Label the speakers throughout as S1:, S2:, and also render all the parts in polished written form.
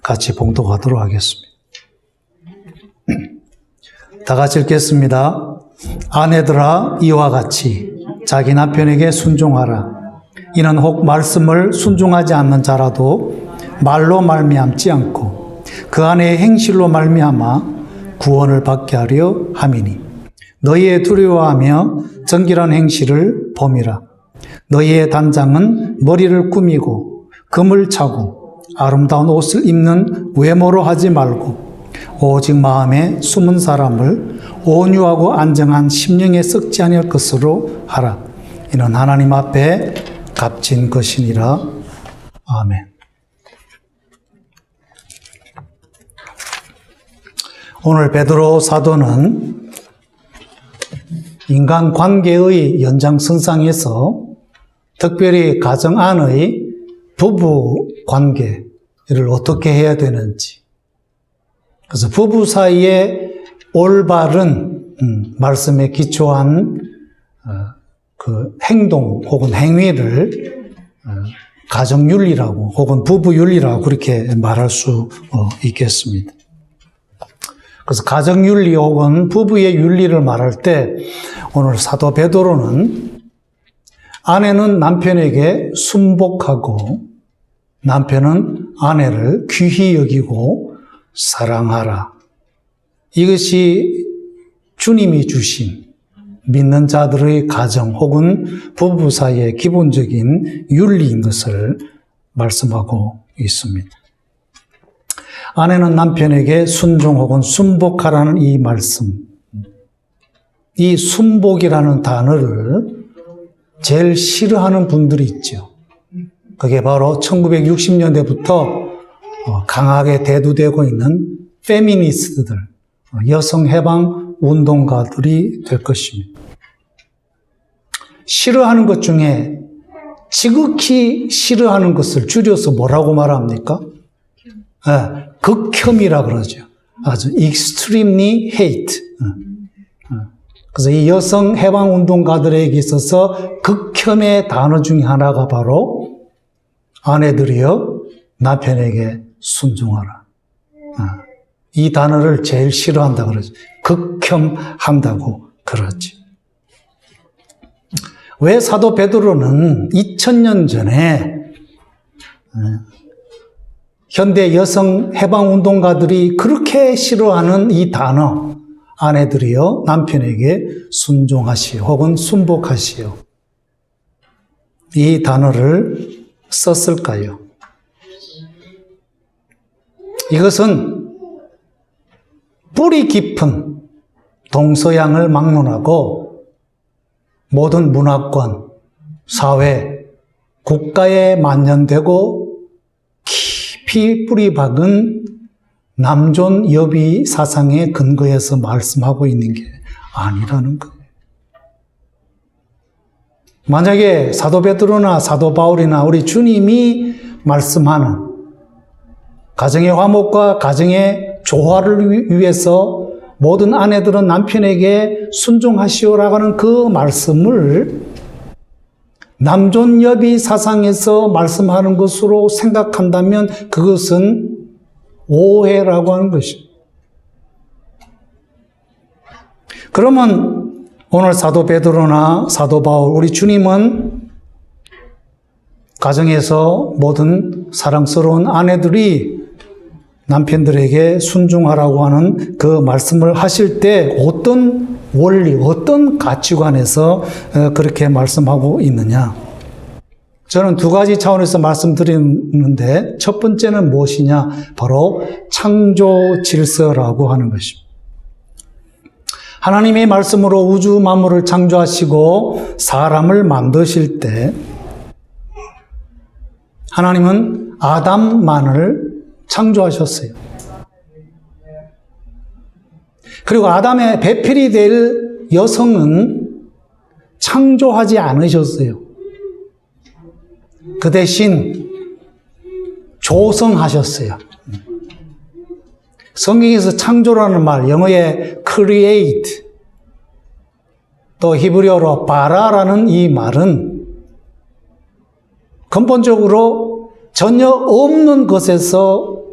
S1: 같이 봉독하도록 하겠습니다. 다 같이 읽겠습니다. 아내들아 이와 같이 자기 남편에게 순종하라. 이는 혹 말씀을 순종하지 않는 자라도 말로 말미암지 않고 그 아내의 행실로 말미암아 구원을 받게 하려 함이니 너희의 두려워하며 정결한 행실을 범이라. 너희의 단장은 머리를 꾸미고 금을 차고 아름다운 옷을 입는 외모로 하지 말고 오직 마음에 숨은 사람을 온유하고 안정한 심령에 썩지 아니할 것으로 하라. 이는 하나님 앞에 값진 것이니라. 아멘. 오늘 베드로 사도는 인간관계의 연장선상에서 특별히 가정 안의 부부 관계를 어떻게 해야 되는지, 그래서 부부 사이에 올바른 말씀에 기초한 그 행동 혹은 행위를 가정윤리라고 혹은 부부윤리라고 그렇게 말할 수 있겠습니다. 그래서 가정윤리 혹은 부부의 윤리를 말할 때 오늘 사도 베드로는 아내는 남편에게 순복하고 남편은 아내를 귀히 여기고 사랑하라. 이것이 주님이 주신 믿는 자들의 가정 혹은 부부 사이의 기본적인 윤리인 것을 말씀하고 있습니다. 아내는 남편에게 순종 혹은 순복하라는 이 말씀, 이 순복이라는 단어를 제일 싫어하는 분들이 있죠. 그게 바로 1960년대부터 강하게 대두되고 있는 페미니스트들, 여성 해방 운동가들이 될 것입니다. 싫어하는 것 중에 지극히 싫어하는 것을 줄여서 뭐라고 말합니까? 극혐이라 그러죠. 아주 extremely hate. 그래서 이 여성 해방 운동가들에게 있어서 극혐의 단어 중에 하나가 바로 아내들이여 남편에게 순종하라. 이 단어를 제일 싫어한다 그러죠. 극혐한다고 그러지. 왜 사도 베드로는 2000년 전에 현대 여성 해방 운동가들이 그렇게 싫어하는 이 단어, 아내들이여 남편에게 순종하시오 혹은 순복하시오, 이 단어를 썼을까요? 이것은 뿌리 깊은 동서양을 막론하고 모든 문화권, 사회, 국가에 만연되고 깊이 뿌리 박은 남존 여비 사상에 근거해서 말씀하고 있는 게 아니라는 거예요. 만약에 사도 베드로나 사도 바울이나 우리 주님이 말씀하는 가정의 화목과 가정의 조화를 위해서 모든 아내들은 남편에게 순종하시오라고 하는 그 말씀을 남존 여비 사상에서 말씀하는 것으로 생각한다면 그것은 오해라고 하는 것입니다. 그러면 오늘 사도 베드로나 사도 바울, 우리 주님은 가정에서 모든 사랑스러운 아내들이 남편들에게 순종하라고 하는 그 말씀을 하실 때 어떤 원리, 어떤 가치관에서 그렇게 말씀하고 있느냐? 저는 두 가지 차원에서 말씀드리는데 첫 번째는 무엇이냐? 바로 창조 질서라고 하는 것입니다. 하나님의 말씀으로 우주 만물을 창조하시고 사람을 만드실 때 하나님은 아담만을 창조하셨어요. 그리고 아담의 배필이 될 여성은 창조하지 않으셨어요. 그 대신 조성하셨어요. 성경에서 창조라는 말, 영어의 create, 또 히브리어로 바라라는 이 말은 근본적으로 전혀 없는 것에서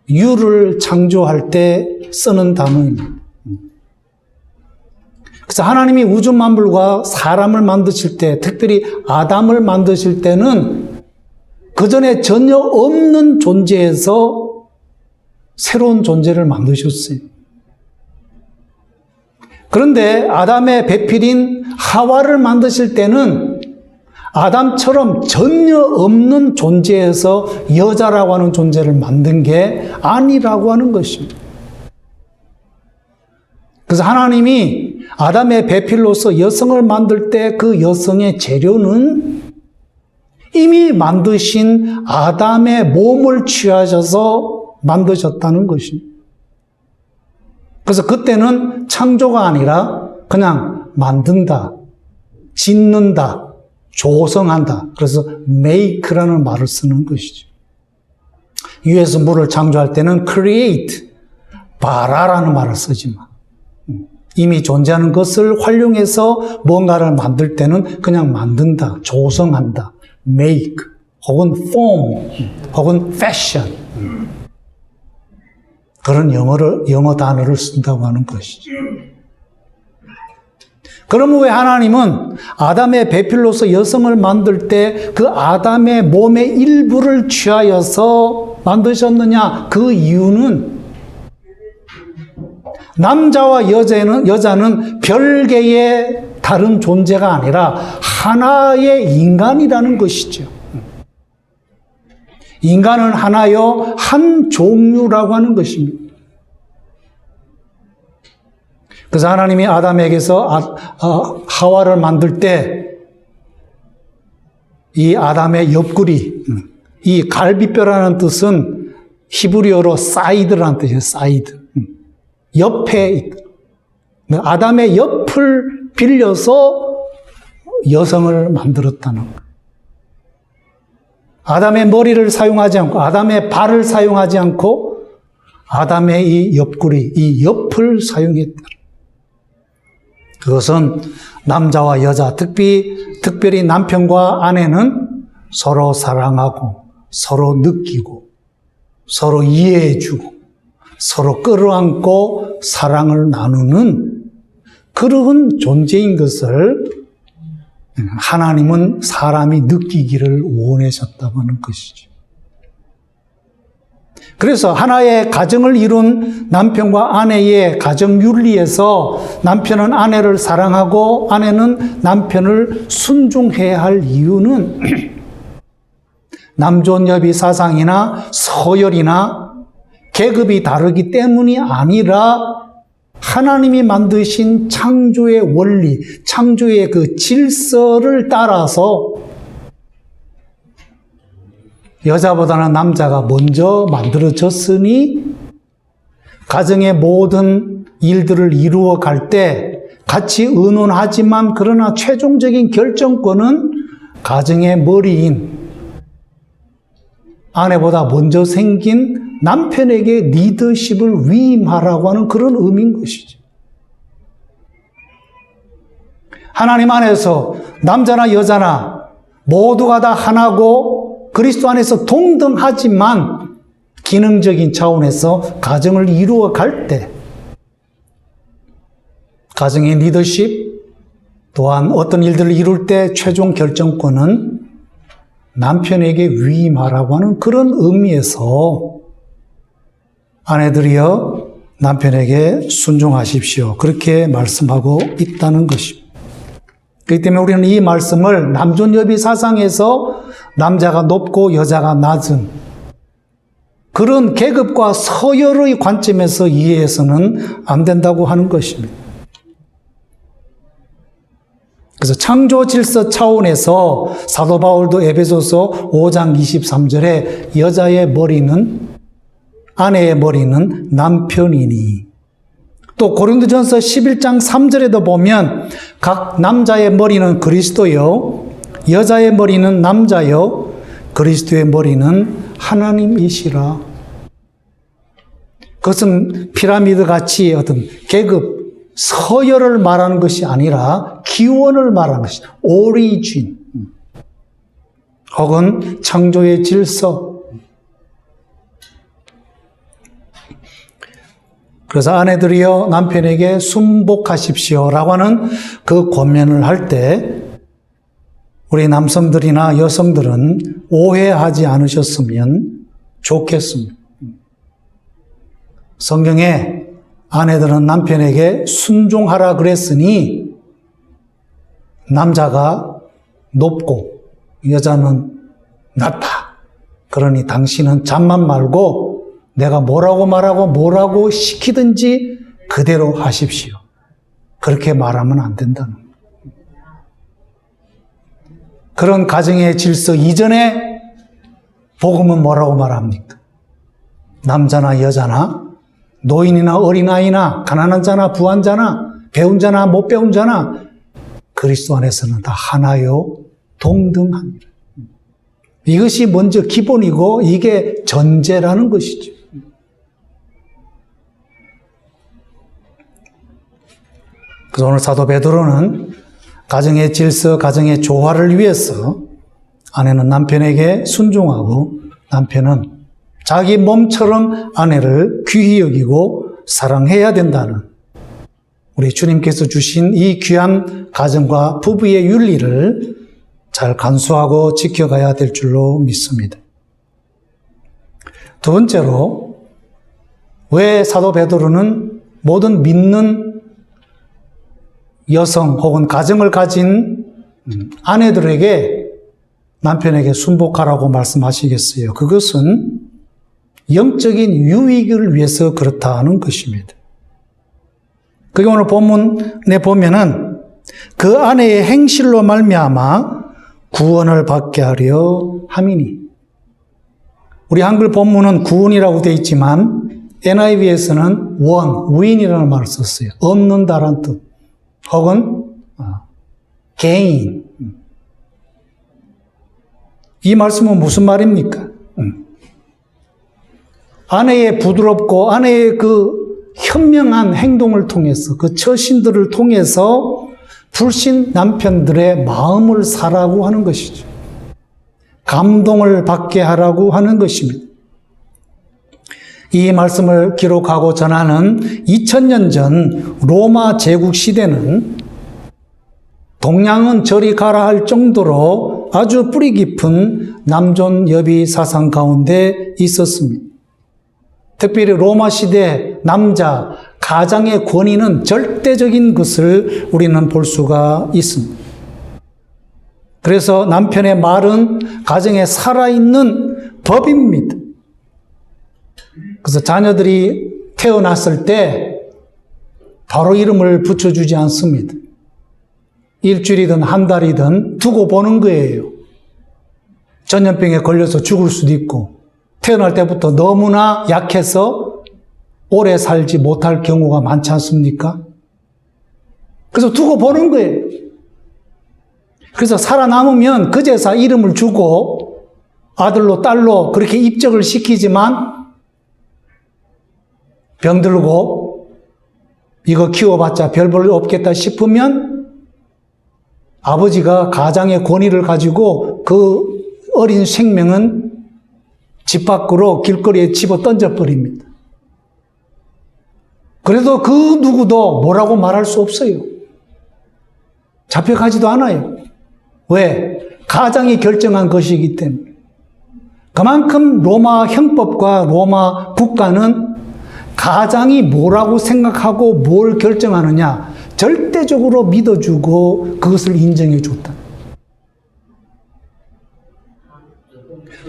S1: 유를 창조할 때 쓰는 단어입니다. 그래서 하나님이 우주 만물과 사람을 만드실 때, 특별히 아담을 만드실 때는 그 전에 전혀 없는 존재에서 새로운 존재를 만드셨어요. 그런데 아담의 배필인 하와를 만드실 때는 아담처럼 전혀 없는 존재에서 여자라고 하는 존재를 만든 게 아니라고 하는 것입니다. 그래서 하나님이 아담의 배필로서 여성을 만들 때 그 여성의 재료는 이미 만드신 아담의 몸을 취하셔서 만드셨다는 것입니다. 그래서 그때는 창조가 아니라 그냥 만든다, 짓는다, 조성한다. 그래서 make라는 말을 쓰는 것이죠. 위에서 물을 창조할 때는 create, 발아라는 말을 쓰지만 이미 존재하는 것을 활용해서 뭔가를 만들 때는 그냥 만든다, 조성한다, make, 혹은 form, 혹은 fashion. 그런 영어 단어를 쓴다고 하는 것이죠. 그러면 왜 하나님은 아담의 배필로서 여성을 만들 때 그 아담의 몸의 일부를 취하여서 만드셨느냐? 그 이유는 남자와 여자는 별개의 다른 존재가 아니라 하나의 인간이라는 것이죠. 인간은 하나요, 한 종류라고 하는 것입니다. 그래서 하나님이 아담에게서 하와를 만들 때 이 아담의 옆구리, 이 갈비뼈라는 뜻은 히브리어로 사이드라는 뜻이에요. 사이드. 옆에 있다. 아담의 옆을 빌려서 여성을 만들었다는 거예요. 아담의 머리를 사용하지 않고 아담의 발을 사용하지 않고 아담의 이 옆구리, 이 옆을 사용했다. 그것은 남자와 여자, 특별히 남편과 아내는 서로 사랑하고 서로 느끼고 서로 이해해주고 서로 끌어안고 사랑을 나누는 그러한 존재인 것을 하나님은 사람이 느끼기를 원하셨다고 하는 것이죠. 그래서 하나의 가정을 이룬 남편과 아내의 가정 윤리에서 남편은 아내를 사랑하고 아내는 남편을 순종해야 할 이유는 남존여비 사상이나 서열이나 계급이 다르기 때문이 아니라 하나님이 만드신 창조의 원리, 창조의 그 질서를 따라서 여자보다는 남자가 먼저 만들어졌으니 가정의 모든 일들을 이루어 갈 때 같이 의논하지만 그러나 최종적인 결정권은 가정의 머리인 아내보다 먼저 생긴 남편에게 리더십을 위임하라고 하는 그런 의미인 것이죠. 하나님 안에서 남자나 여자나 모두가 다 하나고 그리스도 안에서 동등하지만 기능적인 차원에서 가정을 이루어 갈 때 가정의 리더십 또한 어떤 일들을 이룰 때 최종 결정권은 남편에게 위임하라고 하는 그런 의미에서 아내들이여 남편에게 순종하십시오. 그렇게 말씀하고 있다는 것입니다. 그렇기 때문에 우리는 이 말씀을 남존여비 사상에서 남자가 높고 여자가 낮은 그런 계급과 서열의 관점에서 이해해서는 안 된다고 하는 것입니다. 그래서 창조 질서 차원에서 사도 바울도 에베소서 5장 23절에 여자의 머리는 아내의 머리는 남편이니 또 고린도전서 11장 3절에도 보면 각 남자의 머리는 그리스도요 여자의 머리는 남자요 그리스도의 머리는 하나님이시라. 그것은 피라미드 같이 어떤 계급 서열을 말하는 것이 아니라 기원을 말하는 것이다. 오리진 혹은 창조의 질서. 그래서 아내들이여 남편에게 순복하십시오라고 하는 그 권면을 할 때 우리 남성들이나 여성들은 오해하지 않으셨으면 좋겠습니다. 성경에 아내들은 남편에게 순종하라 그랬으니 남자가 높고 여자는 낮다. 그러니 당신은 잠만 말고 내가 뭐라고 말하고 뭐라고 시키든지 그대로 하십시오. 그렇게 말하면 안 된다는 거예요. 그런 가정의 질서 이전에 복음은 뭐라고 말합니까? 남자나 여자나 노인이나 어린아이나 가난한 자나 부한 자나 배운 자나 못 배운 자나 그리스도 안에서는 다 하나요 동등합니다. 이것이 먼저 기본이고 이게 전제라는 것이죠. 그래서 오늘 사도 베드로는 가정의 질서, 가정의 조화를 위해서 아내는 남편에게 순종하고 남편은 자기 몸처럼 아내를 귀히 여기고 사랑해야 된다는 우리 주님께서 주신 이 귀한 가정과 부부의 윤리를 잘 간수하고 지켜가야 될 줄로 믿습니다. 두 번째로 왜 사도 베드로는 모든 믿는 여성 혹은 가정을 가진 아내들에게 남편에게 순복하라고 말씀하시겠어요? 그것은 영적인 유익을 위해서 그렇다는 것입니다. 그게 오늘 본문에 보면은 그 아내의 행실로 말미암아 구원을 받게 하려 함이니. 우리 한글 본문은 구원이라고 되어 있지만 NIV에서는 win이라는 말을 썼어요. 얻는다라는 뜻. 혹은 gain. 이 말씀은 무슨 말입니까? 아내의 부드럽고 아내의 그 현명한 행동을 통해서 그 처신들을 통해서 불신 남편들의 마음을 사라고 하는 것이죠. 감동을 받게 하라고 하는 것입니다. 이 말씀을 기록하고 전하는 2000년 전 로마 제국 시대는 동양은 저리 가라 할 정도로 아주 뿌리 깊은 남존 여비 사상 가운데 있었습니다. 특별히 로마 시대 남자 가장의 권위는 절대적인 것을 우리는 볼 수가 있습니다. 그래서 남편의 말은 가정에 살아있는 법입니다. 그래서 자녀들이 태어났을 때 바로 이름을 붙여주지 않습니다. 일주일이든 한 달이든 두고 보는 거예요. 전염병에 걸려서 죽을 수도 있고 태어날 때부터 너무나 약해서 오래 살지 못할 경우가 많지 않습니까? 그래서 두고 보는 거예요. 그래서 살아남으면 그제서 이름을 주고 아들로 딸로 그렇게 입적을 시키지만 병들고 이거 키워봤자 별 볼 없겠다 싶으면 아버지가 가장의 권위를 가지고 그 어린 생명은 집 밖으로 길거리에 집어 던져버립니다. 그래도 그 누구도 뭐라고 말할 수 없어요. 잡혀가지도 않아요. 왜? 가장이 결정한 것이기 때문에. 그만큼 로마 형법과 로마 국가는 가장이 뭐라고 생각하고 뭘 결정하느냐 절대적으로 믿어주고 그것을 인정해 줬다.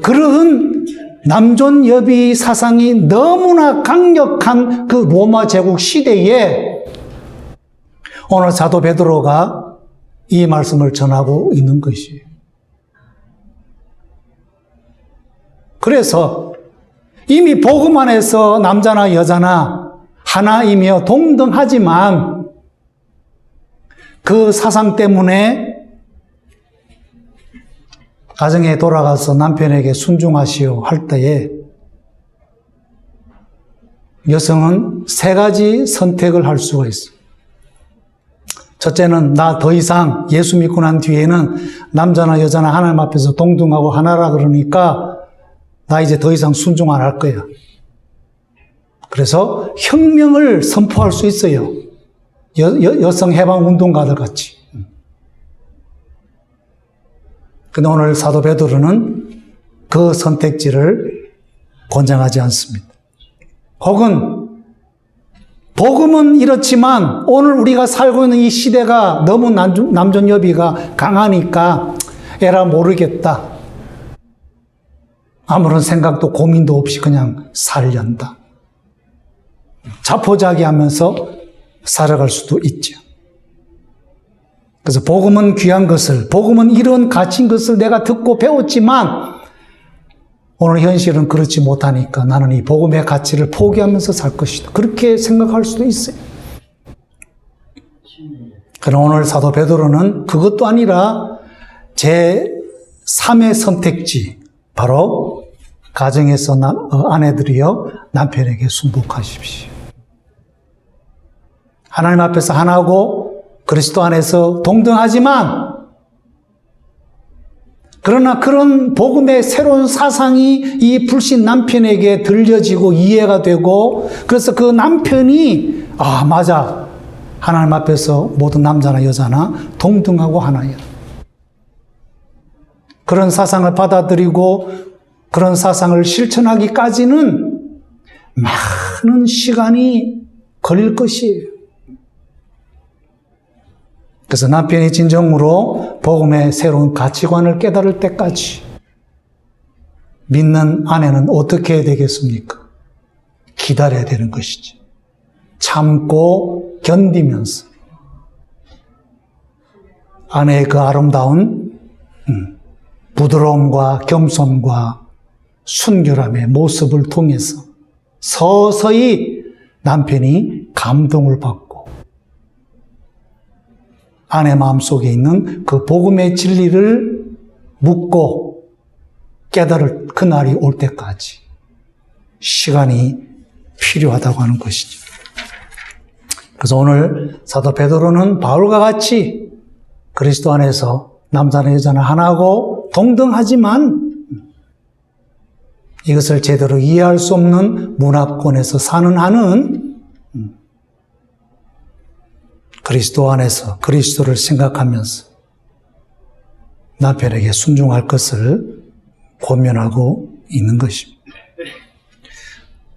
S1: 그런 남존 여비 사상이 너무나 강력한 그 로마 제국 시대에 오늘 사도 베드로가 이 말씀을 전하고 있는 것이에요. 그래서 이미 복음 안에서 남자나 여자나 하나이며 동등하지만 그 사상 때문에 가정에 돌아가서 남편에게 순종하시오 할 때에 여성은 세 가지 선택을 할 수가 있어요. 첫째는 나 더 이상 예수 믿고 난 뒤에는 남자나 여자나 하나님 앞에서 동등하고 하나라 그러니까 나 이제 더 이상 순종 안 할 거야. 그래서 혁명을 선포할 수 있어요. 여성 해방 운동가들 같이. 근데 오늘 사도 베드로는 그 선택지를 권장하지 않습니다. 혹은 복음은 이렇지만 오늘 우리가 살고 있는 이 시대가 너무 남존여비가 강하니까 에라 모르겠다. 아무런 생각도 고민도 없이 그냥 살련다. 자포자기하면서 살아갈 수도 있죠. 그래서 복음은 귀한 것을, 복음은 이런 가치인 것을 내가 듣고 배웠지만 오늘 현실은 그렇지 못하니까 나는 이 복음의 가치를 포기하면서 살 것이다. 그렇게 생각할 수도 있어요. 그러나 오늘 사도 베드로는 그것도 아니라 제3의 선택지, 바로 가정에서 아내들이여 남편에게 순복하십시오. 하나님 앞에서 하나고 그리스도 안에서 동등하지만 그러나 그런 복음의 새로운 사상이 이 불신 남편에게 들려지고 이해가 되고 그래서 그 남편이 맞아. 하나님 앞에서 모든 남자나 여자나 동등하고 하나야. 그런 사상을 받아들이고 그런 사상을 실천하기까지는 많은 시간이 걸릴 것이에요. 그래서 남편이 진정으로 복음의 새로운 가치관을 깨달을 때까지 믿는 아내는 어떻게 해야 되겠습니까? 기다려야 되는 것이지. 참고 견디면서 아내의 그 아름다운 부드러움과 겸손과 순결함의 모습을 통해서 서서히 남편이 감동을 받고 아내 마음속에 있는 그 복음의 진리를 묻고 깨달을 그날이 올 때까지 시간이 필요하다고 하는 것이죠. 그래서 오늘 사도 베드로는 바울과 같이 그리스도 안에서 남자나 여자나 하나고 동등하지만 이것을 제대로 이해할 수 없는 문화권에서 사는 한은 그리스도 안에서 그리스도를 생각하면서 남편에게 순종할 것을 권면하고 있는 것입니다.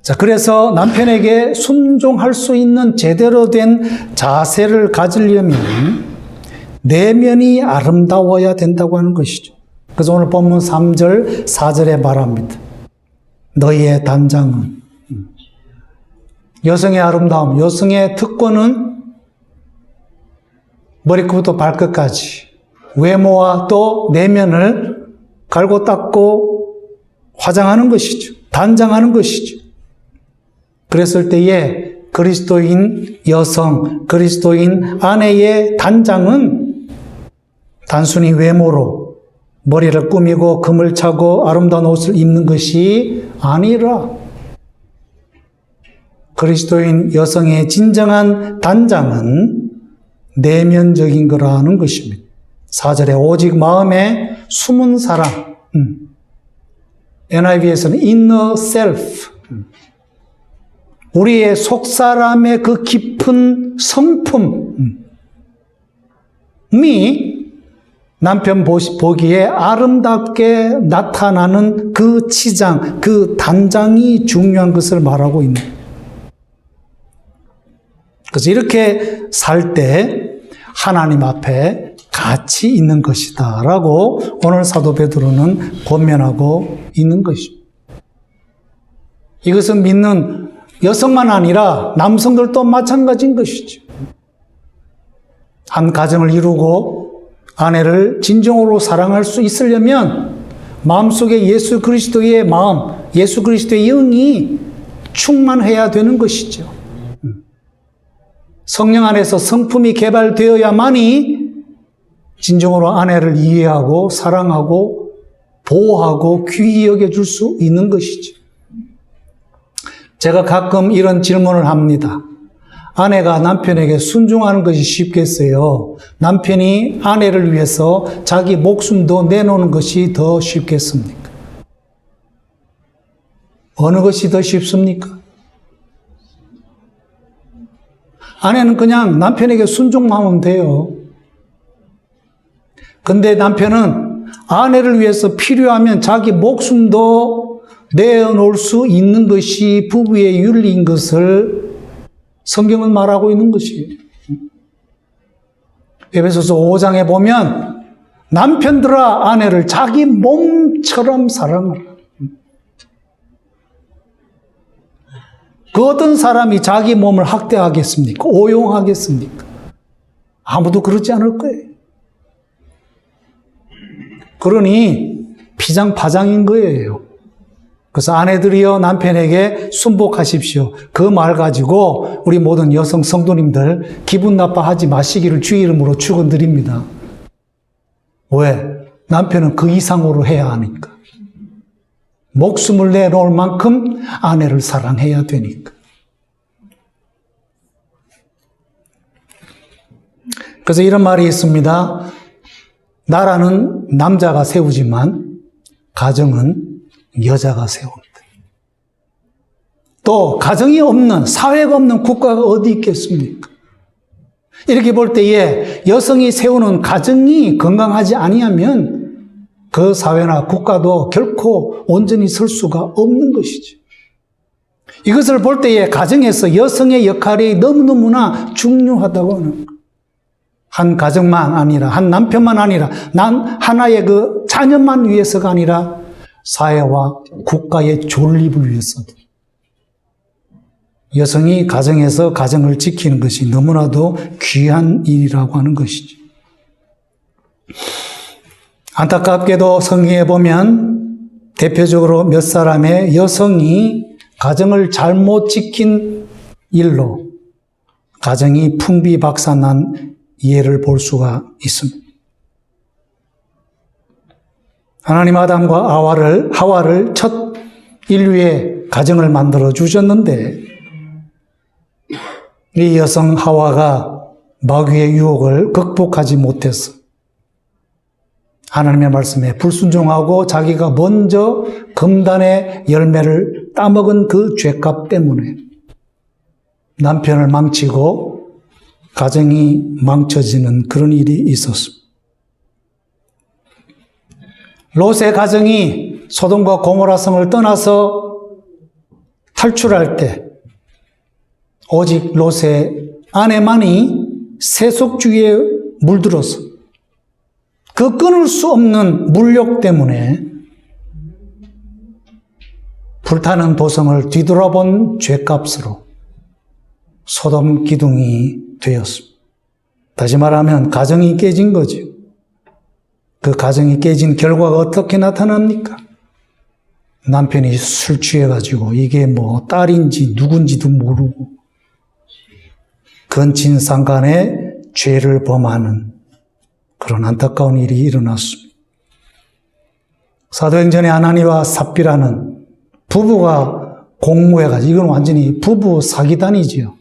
S1: 자, 그래서 남편에게 순종할 수 있는 제대로 된 자세를 가지려면 내면이 아름다워야 된다고 하는 것이죠. 그래서 오늘 본문 3절, 4절에 말합니다. 너희의 단장은 여성의 아름다움, 여성의 특권은 머리끝부터 발끝까지 외모와 또 내면을 갈고 닦고 화장하는 것이죠. 단장하는 것이죠. 그랬을 때에 그리스도인 여성, 그리스도인 아내의 단장은 단순히 외모로 머리를 꾸미고 금을 차고 아름다운 옷을 입는 것이 아니라 그리스도인 여성의 진정한 단장은 내면적인 거라는 것입니다. 4절에 오직 마음에 숨은 사랑, NIV에서는 inner self, 우리의 속사람의 그 깊은 성품이 남편 보기에 아름답게 나타나는 그 치장, 그 단장이 중요한 것을 말하고 있는 거예요. 그래서 이렇게 살 때 하나님 앞에 가치 있는 것이다 라고 오늘 사도 베드로는 권면하고 있는 것입니다. 이것은 믿는 여성만 아니라 남성들도 마찬가지인 것이죠. 한 가정을 이루고 아내를 진정으로 사랑할 수 있으려면 마음속에 예수 그리스도의 마음, 예수 그리스도의 영이 충만해야 되는 것이죠. 성령 안에서 성품이 개발되어야만이 진정으로 아내를 이해하고 사랑하고 보호하고 귀히 여겨줄 수 있는 것이죠. 제가 가끔 이런 질문을 합니다. 아내가 남편에게 순종하는 것이 쉽겠어요? 남편이 아내를 위해서 자기 목숨도 내놓는 것이 더 쉽겠습니까? 어느 것이 더 쉽습니까? 아내는 그냥 남편에게 순종만 하면 돼요. 근데 남편은 아내를 위해서 필요하면 자기 목숨도 내어놓을 수 있는 것이 부부의 윤리인 것을 성경은 말하고 있는 것이에요. 에베소서 5장에 보면 남편들아 아내를 자기 몸처럼 사랑하라. 그 어떤 사람이 자기 몸을 학대하겠습니까? 오용하겠습니까? 아무도 그러지 않을 거예요. 그러니 피장파장인 거예요. 그래서 아내들이여 남편에게 순복하십시오. 그 말 가지고 우리 모든 여성 성도님들 기분 나빠하지 마시기를 주의 이름으로 축원드립니다. 왜? 남편은 그 이상으로 해야 하니까. 목숨을 내놓을 만큼 아내를 사랑해야 되니까. 그래서 이런 말이 있습니다. 나라는 남자가 세우지만 가정은 여자가 세웁니다. 또 가정이 없는, 사회가 없는 국가가 어디 있겠습니까? 이렇게 볼 때에 여성이 세우는 가정이 건강하지 아니하면 그 사회나 국가도 결코 온전히 설 수가 없는 것이죠. 이것을 볼 때에 가정에서 여성의 역할이 너무너무나 중요하다고 하는 거예요. 한 가정만 아니라, 한 남편만 아니라, 하나의 그 자녀만 위해서가 아니라 사회와 국가의 존립을 위해서도 여성이 가정에서 가정을 지키는 것이 너무나도 귀한 일이라고 하는 것이죠. 안타깝게도 성경에 보면 대표적으로 몇 사람의 여성이 가정을 잘못 지킨 일로 가정이 풍비박산난 예를 볼 수가 있습니다. 하나님 아담과 하와를 첫 인류의 가정을 만들어 주셨는데 이 여성 하와가 마귀의 유혹을 극복하지 못해서 하나님의 말씀에 불순종하고 자기가 먼저 금단의 열매를 따먹은 그 죄값 때문에 남편을 망치고 가정이 망쳐지는 그런 일이 있었습니다. 롯의 가정이 소돔과 고모라 성을 떠나서 탈출할 때 오직 롯의 아내만이 세속주의에 물들어서 그 끊을 수 없는 물욕 때문에 불타는 도성을 뒤돌아본 죄값으로 소돔 기둥이 되었습니다. 다시 말하면 가정이 깨진 거죠. 그 가정이 깨진 결과가 어떻게 나타납니까? 남편이 술 취해가지고 이게 뭐 딸인지 누군지도 모르고 근친상간에 죄를 범하는 그런 안타까운 일이 일어났습니다. 사도행전에 아나니와 삽비라는 부부가 공모해가지고 이건 완전히 부부 사기단이지요.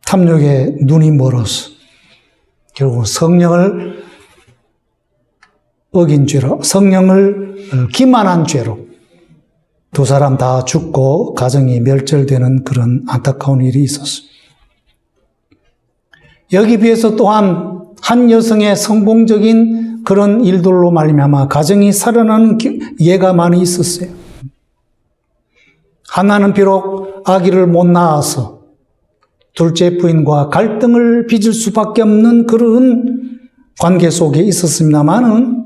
S1: 탐욕에 눈이 멀어서 결국 성령을 어긴 죄로, 성령을 기만한 죄로 두 사람 다 죽고 가정이 멸절되는 그런 안타까운 일이 있었습니다. 여기 비해서 또한 한 여성의 성공적인 그런 일들로 말미암아 가정이 살아나는 예가 많이 있었어요. 하나는 비록 아기를 못 낳아서 둘째 부인과 갈등을 빚을 수밖에 없는 그런 관계 속에 있었습니다만은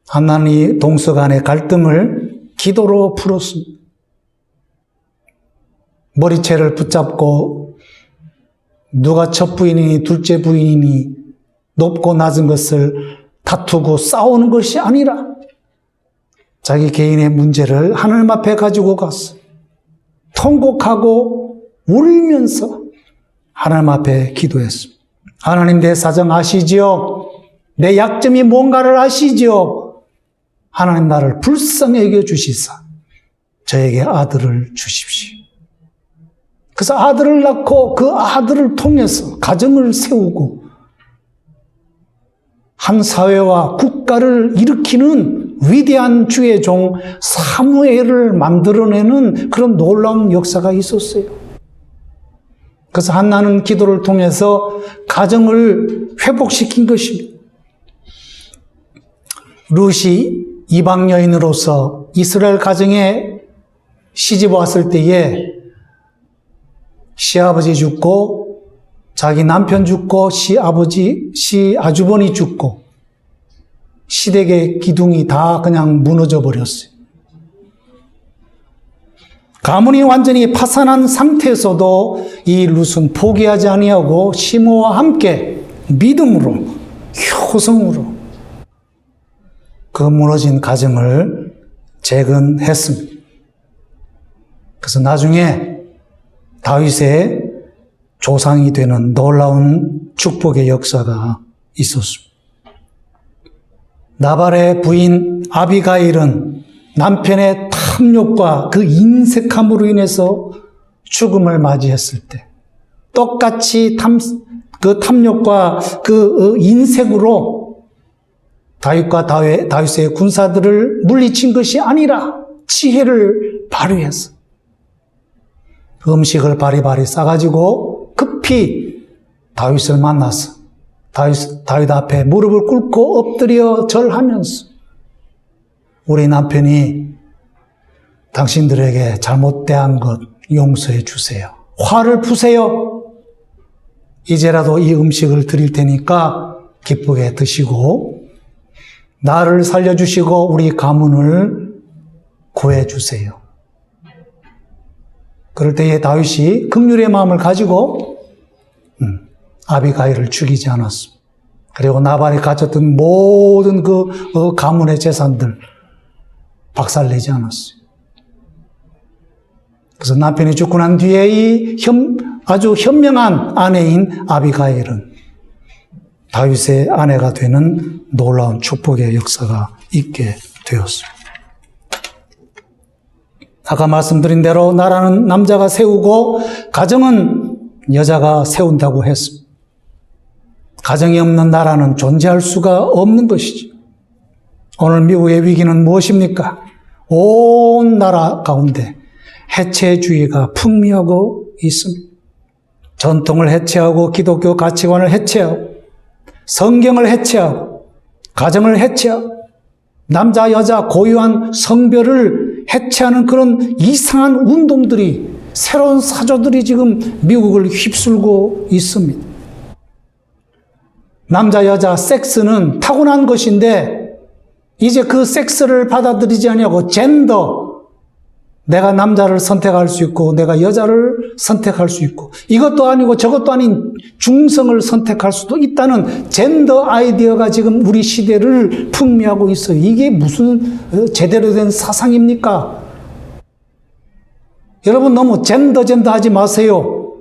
S1: 하나는 동서간의 갈등을 기도로 풀었습니다. 머리채를 붙잡고 누가 첫 부인이니 둘째 부인이니 높고 낮은 것을 다투고 싸우는 것이 아니라 자기 개인의 문제를 하나님 앞에 가지고 갔어. 통곡하고 울면서 하나님 앞에 기도했습니다. 하나님 내 사정 아시지요? 내 약점이 뭔가를 아시지요? 하나님 나를 불쌍히 여겨주시사 저에게 아들을 주십시오. 그래서 아들을 낳고 그 아들을 통해서 가정을 세우고 한 사회와 국가를 일으키는 위대한 주의 종 사무엘을 만들어내는 그런 놀라운 역사가 있었어요. 그래서 한나는 기도를 통해서 가정을 회복시킨 것입니다. 룻이 이방 여인으로서 이스라엘 가정에 시집 왔을 때에 시아버지 죽고 자기 남편 죽고 시아주버니 죽고 시댁의 기둥이 다 그냥 무너져 버렸어요. 가문이 완전히 파산한 상태에서도 이 룻은 포기하지 아니하고 시므와 함께 믿음으로 효성으로 그 무너진 가정을 재건했습니다. 그래서 나중에 다윗의 조상이 되는 놀라운 축복의 역사가 있었습니다. 나발의 부인 아비가일은 남편의 탐욕과 그 인색함으로 인해서 죽음을 맞이했을 때 똑같이 그 탐욕과 그 인색으로 다윗과 다윗의 군사들을 물리친 것이 아니라 지혜를 발휘해서 음식을 바리바리 싸가지고 급히 다윗을 만나서 다윗 앞에 무릎을 꿇고 엎드려 절하면서 우리 남편이 당신들에게 잘못대한 것 용서해 주세요. 화를 푸세요. 이제라도 이 음식을 드릴 테니까 기쁘게 드시고 나를 살려주시고 우리 가문을 구해주세요. 그럴 때에 다윗이 긍휼의 마음을 가지고 아비가일을 죽이지 않았습니다. 그리고 나발이 가졌던 모든 그 가문의 재산들 박살내지 않았어요. 그래서 남편이 죽고 난 뒤에 이 아주 현명한 아내인 아비가일은 다윗의 아내가 되는 놀라운 축복의 역사가 있게 되었습니다. 아까 말씀드린 대로 나라는 남자가 세우고 가정은 여자가 세운다고 했습니다. 가정이 없는 나라는 존재할 수가 없는 것이죠. 오늘 미국의 위기는 무엇입니까? 온 나라 가운데 해체주의가 풍미하고 있습니다. 전통을 해체하고 기독교 가치관을 해체하고 성경을 해체하고 가정을 해체하고 남자 여자 고유한 성별을 해체하는 그런 이상한 운동들이 새로운 사조들이 지금 미국을 휩쓸고 있습니다. 남자 여자 섹스는 타고난 것인데 이제 그 섹스를 받아들이지 아니하고 젠더, 내가 남자를 선택할 수 있고 내가 여자를 선택할 수 있고 이것도 아니고 저것도 아닌 중성을 선택할 수도 있다는 젠더 아이디어가 지금 우리 시대를 풍미하고 있어요. 이게 무슨 제대로 된 사상입니까? 여러분 너무 젠더 하지 마세요.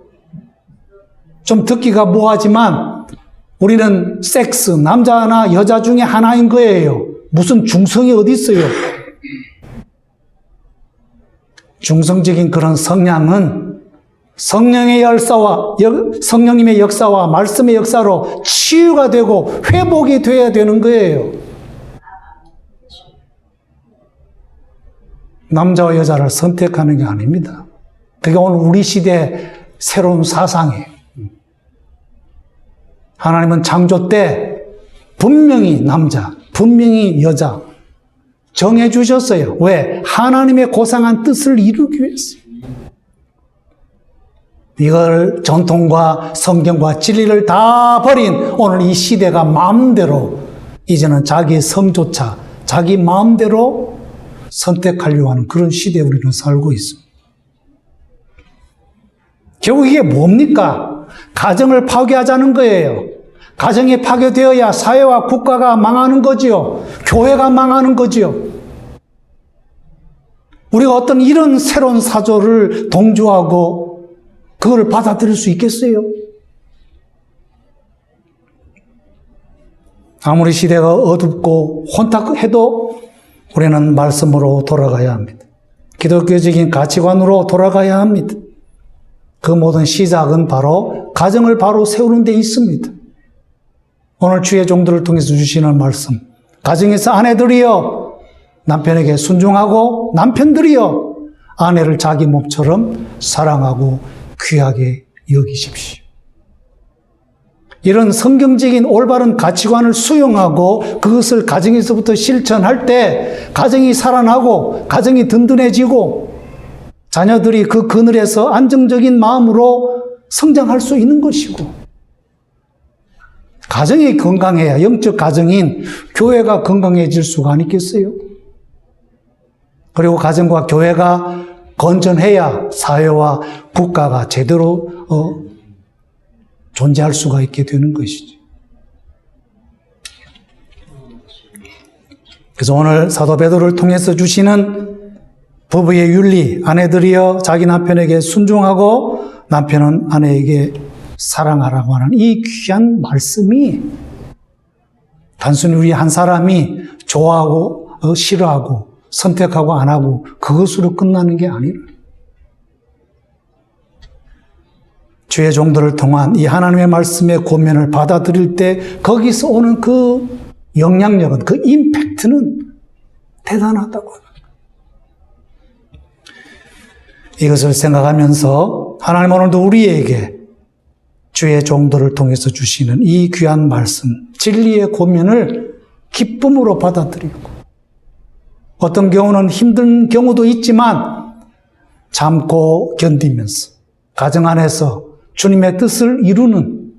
S1: 좀 듣기가 뭐하지만 우리는 섹스, 남자나 여자 중에 하나인 거예요. 무슨 중성이 어디 있어요? 중성적인 그런 성향은 성령의 역사와 성령님의 역사와 말씀의 역사로 치유가 되고 회복이 돼야 되는 거예요. 남자와 여자를 선택하는 게 아닙니다. 그게 오늘 우리 시대의 새로운 사상이에요. 하나님은 창조 때 분명히 남자, 분명히 여자 정해주셨어요. 왜? 하나님의 고상한 뜻을 이루기 위해서. 이걸 전통과 성경과 진리를 다 버린 오늘 이 시대가 마음대로 이제는 자기 성조차 자기 마음대로 선택하려고 하는 그런 시대에 우리는 살고 있습니다. 결국 이게 뭡니까? 가정을 파괴하자는 거예요. 가정이 파괴되어야 사회와 국가가 망하는 거지요. 교회가 망하는 거지요. 우리가 어떤 이런 새로운 사조를 동조하고 그걸 받아들일 수 있겠어요? 아무리 시대가 어둡고 혼탁해도 우리는 말씀으로 돌아가야 합니다. 기독교적인 가치관으로 돌아가야 합니다. 그 모든 시작은 바로 가정을 바로 세우는 데 있습니다. 오늘 주의 종들을 통해서 주시는 말씀, 가정에서 아내들이여 남편에게 순종하고 남편들이여 아내를 자기 몸처럼 사랑하고 귀하게 여기십시오. 이런 성경적인 올바른 가치관을 수용하고 그것을 가정에서부터 실천할 때 가정이 살아나고 가정이 든든해지고 자녀들이 그 그늘에서 안정적인 마음으로 성장할 수 있는 것이고, 가정이 건강해야 영적 가정인 교회가 건강해질 수가 있겠어요? 그리고 가정과 교회가 건전해야 사회와 국가가 제대로 존재할 수가 있게 되는 것이죠. 그래서 오늘 사도 베드로를 통해서 주시는 부부의 윤리, 아내들이여 자기 남편에게 순종하고 남편은 아내에게 사랑하라고 하는 이 귀한 말씀이 단순히 우리 한 사람이 좋아하고 싫어하고 선택하고 안 하고 그것으로 끝나는 게 아니라, 주의 종들을 통한 이 하나님의 말씀의 권면을 받아들일 때 거기서 오는 그 영향력은, 그 임팩트는 대단하다고 합니다. 이것을 생각하면서 하나님 오늘도 우리에게 주의 종들을 통해서 주시는 이 귀한 말씀, 진리의 권면을 기쁨으로 받아들이고, 어떤 경우는 힘든 경우도 있지만 참고 견디면서 가정 안에서 주님의 뜻을 이루는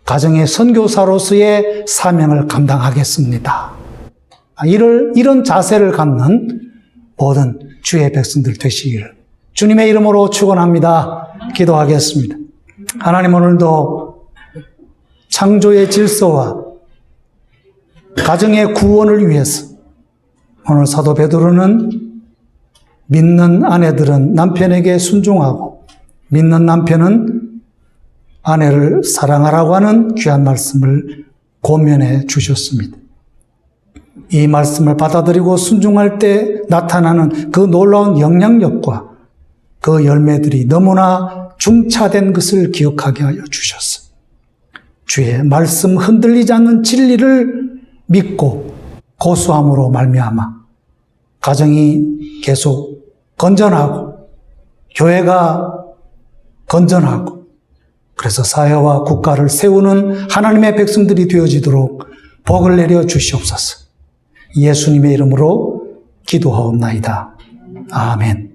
S1: 가정의 선교사로서의 사명을 감당하겠습니다. 이런 자세를 갖는 모든 주의 백성들 되시기를 주님의 이름으로 축원합니다. 기도하겠습니다. 하나님, 오늘도 창조의 질서와 가정의 구원을 위해서 오늘 사도 베드로는 믿는 아내들은 남편에게 순종하고 믿는 남편은 아내를 사랑하라고 하는 귀한 말씀을 권면해 주셨습니다. 이 말씀을 받아들이고 순종할 때 나타나는 그 놀라운 영향력과 그 열매들이 너무나 중차된 것을 기억하게 하여 주셨어요. 주의 말씀 흔들리지 않는 진리를 믿고 고수함으로 말미암아 가정이 계속 건전하고 교회가 건전하고 그래서 사회와 국가를 세우는 하나님의 백성들이 되어지도록 복을 내려 주시옵소서. 예수님의 이름으로 기도하옵나이다. 아멘.